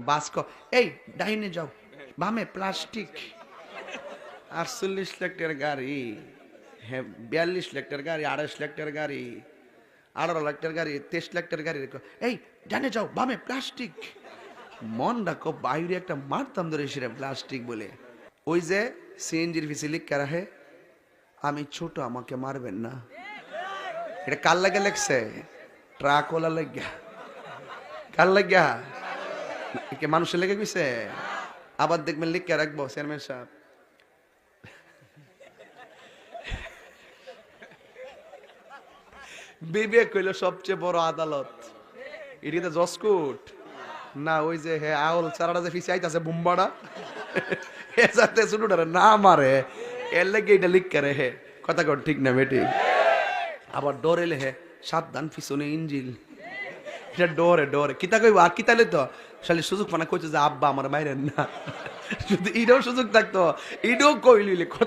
বাস্ক এই ডাইনে যাও, বামে প্লাস্টিক। 48 লাখ টাকার গাড়ি, হ্যাঁ 42 লাখ টাকার গাড়ি, 28 লাখ টাকার গাড়ি, 18 লাখ টাকার গাড়ি, 23 লাখ টাকার গাড়ি। এই ডানে যাও, বামে প্লাস্টিক। মন রাখো, বাইরে একটা মারতাম ধরে সেটা প্লাস্টিক বলে। ওই যে সিএনজির পিছে লিখা রাখে, আমি ছোট, আমাকে মারবেন না। এটা কার লাগে লেখছে? ট্রাক ওলা লাগিয়া। কার লাগিয়া? কে মানুষের লেগে গেছে? আবার দেখবেন লিখা রাখবো, চেয়ারম্যান সাহেব বিবেক হইল সবচেয়ে বড় আদালত। এটিতে জসকোট না, ওই যে হে আউল চারাটা যে ফিসে আইতাছে বুম্বাড়া, হে যাতে শুনুটারে না মারে, এর লেগে এটা লিখ করে হে কথা কর, ঠিক না বেটি? আবার ডরে লে হে সাবধান পিছনে ইঞ্জিল, এটা ডরে ডরে কিতা কইব আর কিতালে তো শালি সুযোগ পানা কইছে যে আব্বা আমার মাইরেন না, যদি ইডও সুযোগ থাকতো ইডও কইলিলে কথা